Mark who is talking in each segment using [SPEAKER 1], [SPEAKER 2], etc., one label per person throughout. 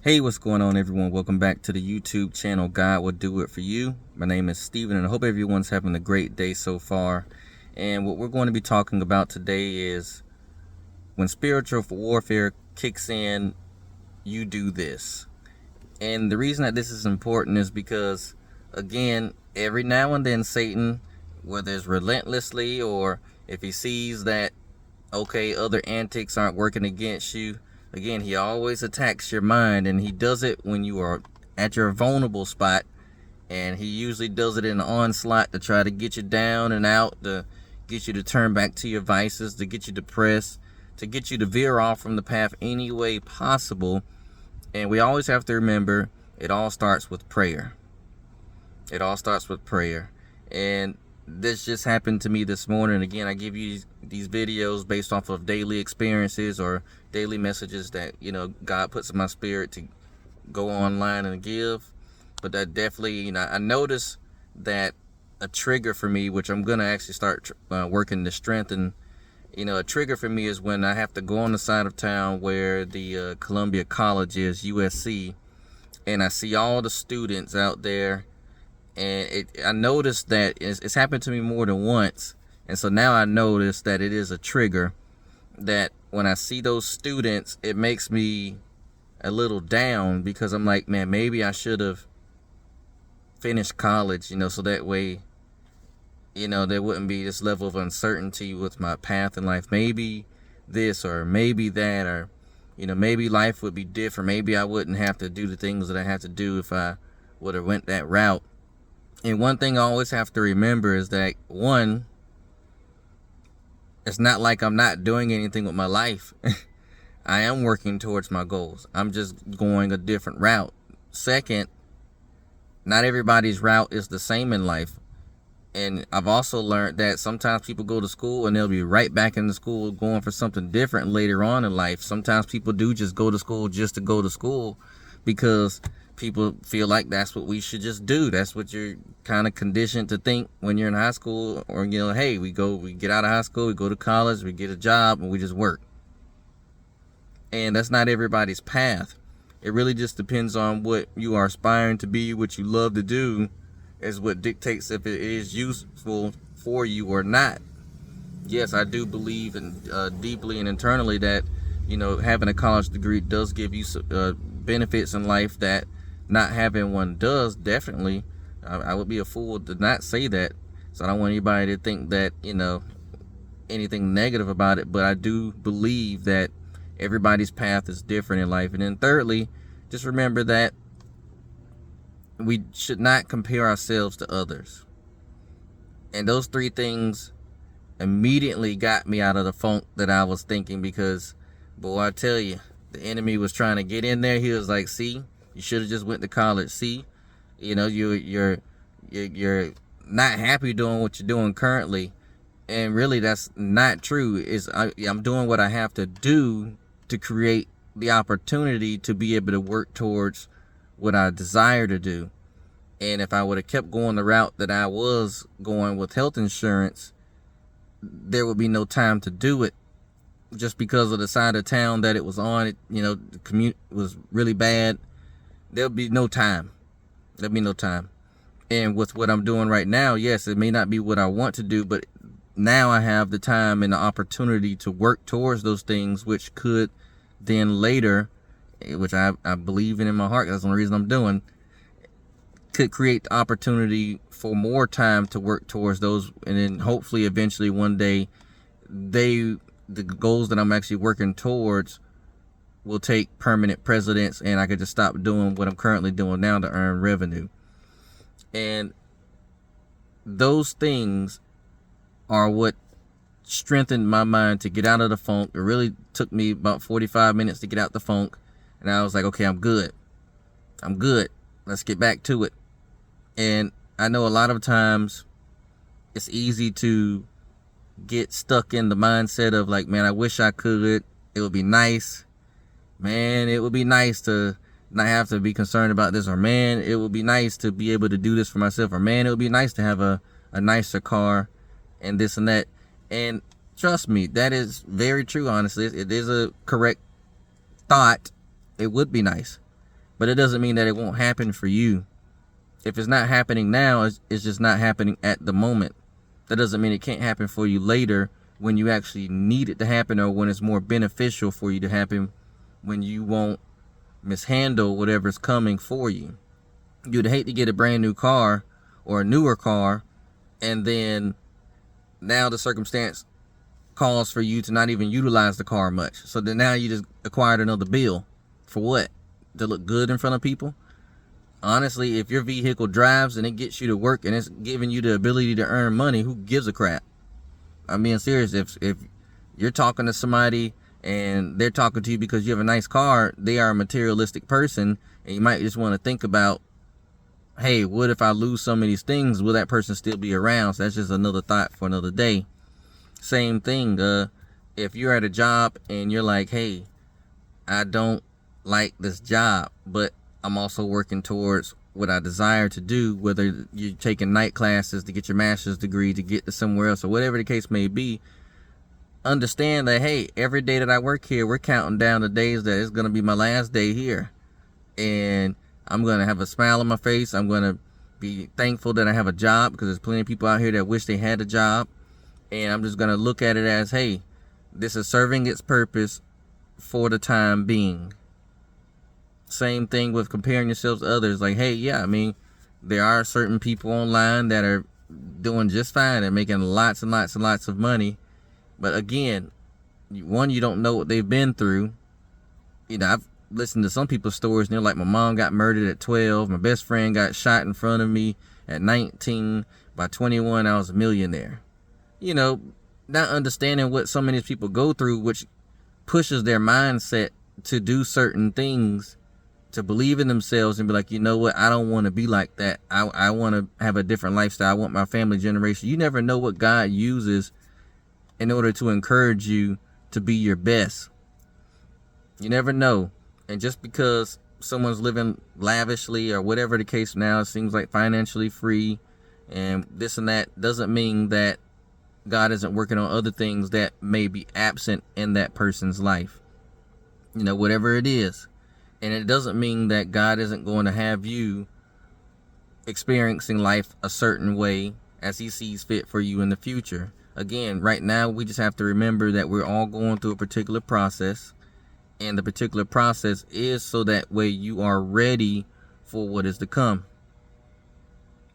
[SPEAKER 1] Hey, what's going on, everyone? Welcome back to the YouTube channel God Will Do It For You. My name is Steven, and I hope everyone's having a great day so far. And what we're going to be talking about today is when spiritual warfare kicks in, you do this. And the reason that this is important is because, again, every now and then Satan, whether it's relentlessly or if he sees that, okay, other antics aren't working against you, again, he always attacks your mind, and he does it when you are at your vulnerable spot, and he usually does it in an onslaught to try to get you down and out, to get you to turn back to your vices, to get you depressed, to get you to veer off from the path any way possible. And we always have to remember, it all starts with prayer. It all starts with prayer. And this just happened to me this morning. Again, I give you these videos based off of daily experiences or daily messages that, God puts in my spirit to go online and give. But that definitely, I noticed that a trigger for me, which I'm going to actually start working to strengthen. A trigger for me is when I have to go on the side of town where the Columbia College is, USC, and I see all the students out there, and I noticed that it's happened to me more than once, and so now I notice that it is a trigger, that when I see those students, it makes me a little down, because I'm like, man, maybe I should have finished college, so that way, there wouldn't be this level of uncertainty with my path in life. Maybe this or maybe that, or, maybe life would be different. Maybe I wouldn't have to do the things that I have to do if I would have went that route. And one thing I always have to remember is that, one, it's not like I'm not doing anything with my life. I am working towards my goals. I'm just going a different route. Second, not everybody's route is the same in life. And I've also learned that sometimes people go to school and they'll be right back in the school going for something different later on in life. Sometimes people do just go to school just to go to school because people feel like that's what we should just do. That's what you're kind of conditioned to think when you're in high school, or, hey, we get out of high school, we go to college, we get a job, and we just work. And that's not everybody's path. It really just depends on what you are aspiring to be, what you love to do, is what dictates if it is useful for you or not. Yes, I do believe deeply and internally that, having a college degree does give you benefits in life that not having one does, definitely. I would be a fool to not say that. So I don't want anybody to think that, anything negative about it. But I do believe that everybody's path is different in life. And then thirdly, just remember that we should not compare ourselves to others. And those three things immediately got me out of the funk that I was thinking, because, boy, I tell you, the enemy was trying to get in there. He was like, see, you should have just went to college. See, you're not happy doing what you're doing currently. And really, that's not true. I'm doing what I have to do to create the opportunity to be able to work towards what I desire to do. And if I would have kept going the route that I was going with health insurance, there would be no time to do it, just because of the side of town that it was on. The commute was really bad. There'll be no time. And with what I'm doing right now, yes, it may not be what I want to do, but now I have the time and the opportunity to work towards those things, which could then later, which I believe in my heart, that's the only reason I'm doing, could create the opportunity for more time to work towards those. And then hopefully eventually one day the goals that I'm actually working towards will take permanent precedence, and I could just stop doing what I'm currently doing now to earn revenue. And those things are what strengthened my mind to get out of the funk. It really took me about 45 minutes to get out the funk. And I was like, okay, I'm good. Let's get back to it. And I know a lot of times it's easy to get stuck in the mindset of like, man, I wish I could. It would be nice. Man, it would be nice to not have to be concerned about this. Or man, it would be nice to be able to do this for myself. Or man, it would be nice to have a nicer car and this and that. And trust me, that is very true, honestly. It is a correct thought. It would be nice. But it doesn't mean that it won't happen for you. If it's not happening now, it's just not happening at the moment. That doesn't mean it can't happen for you later when you actually need it to happen, or when it's more beneficial for you to happen, when you won't mishandle whatever's coming for you. You'd hate to get a brand new car or a newer car, and then now the circumstance calls for you to not even utilize the car much. So then now you just acquired another bill. For what? To look good in front of people? Honestly, if your vehicle drives and it gets you to work and it's giving you the ability to earn money, who gives a crap? I'm being serious. If you're talking to somebody and they're talking to you because you have a nice car, they are a materialistic person, and you might just want to think about, hey, what if I lose some of these things? Will that person still be around? So that's just another thought for another day. Same thing. If you're at a job and you're like, hey, I don't like this job, but I'm also working towards what I desire to do, whether you're taking night classes to get your master's degree, to get to somewhere else, or whatever the case may be, understand that, hey, every day that I work here, we're counting down the days that it's going to be my last day here. And I'm going to have a smile on my face. I'm going to be thankful that I have a job, because there's plenty of people out here that wish they had a job. And I'm just going to look at it as, hey, this is serving its purpose for the time being. Same thing with comparing yourselves to others. Like, hey, yeah, I mean, there are certain people online that are doing just fine and making lots and lots and lots of money. But again, one, you don't know what they've been through. You know, I've listened to some people's stories, and they're like, my mom got murdered at 12. My best friend got shot in front of me at 19. By 21, I was a millionaire. You know, not understanding what so many people go through, which pushes their mindset to do certain things, to believe in themselves and be like, you know what, I don't want to be like that. I want to have a different lifestyle. I want my family generation. You never know what God uses in order to encourage you to be your best. You never know. And just because someone's living lavishly or whatever the case now, it seems like financially free and this and that, doesn't mean that God isn't working on other things that may be absent in that person's life. You know, whatever it is. And it doesn't mean that God isn't going to have you experiencing life a certain way as he sees fit for you in the future. Again, right now, we just have to remember that we're all going through a particular process. And the particular process is so that way you are ready for what is to come.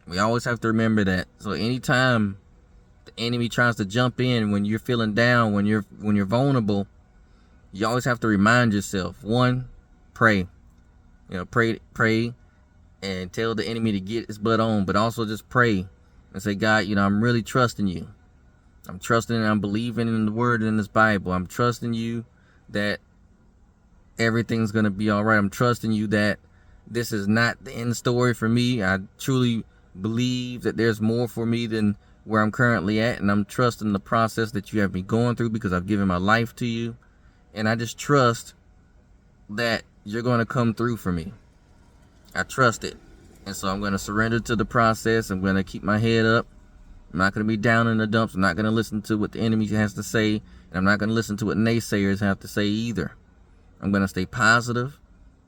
[SPEAKER 1] We always have to remember that. So anytime the enemy tries to jump in when you're feeling down, when you're vulnerable, you always have to remind yourself, one, pray. You know, pray and tell the enemy to get his butt on, but also just pray and say, God, you know, I'm really trusting you. I'm trusting and I'm believing in the word in this Bible. I'm trusting you that everything's going to be all right. I'm trusting you that this is not the end story for me. I truly believe that there's more for me than where I'm currently at, and I'm trusting the process that you have me going through because I've given my life to you, and I just trust that you're going to come through for me. I trust it. And so I'm going to surrender to the process. I'm going to keep my head up. I'm not going to be down in the dumps. I'm not going to listen to what the enemy has to say. And I'm not going to listen to what naysayers have to say either. I'm going to stay positive.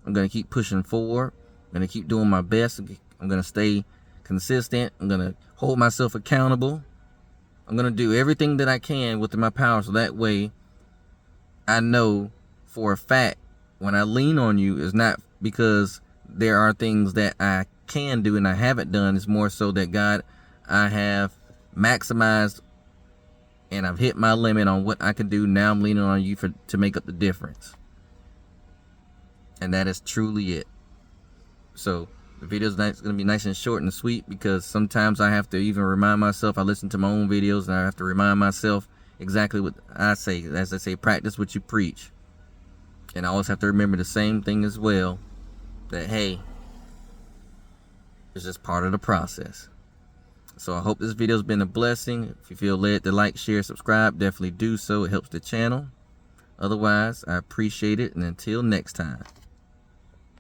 [SPEAKER 1] I'm going to keep pushing forward. I'm going to keep doing my best. I'm going to stay consistent. I'm going to hold myself accountable. I'm going to do everything that I can within my power, so that way I know for a fact when I lean on you, it's not because there are things that I can do and I haven't done. It's more so that, God, I have maximized and I've hit my limit on what I can do. Now I'm leaning on you to make up the difference. And that is truly it. So the video is going to be nice and short and sweet, because sometimes I have to even remind myself. I listen to my own videos and I have to remind myself exactly what I say. As I say, practice what you preach. And I always have to remember the same thing as well, that, hey, it's just part of the process. So I hope this video has been a blessing. If you feel led to like, share, subscribe, definitely do so. It helps the channel. Otherwise, I appreciate it. And until next time.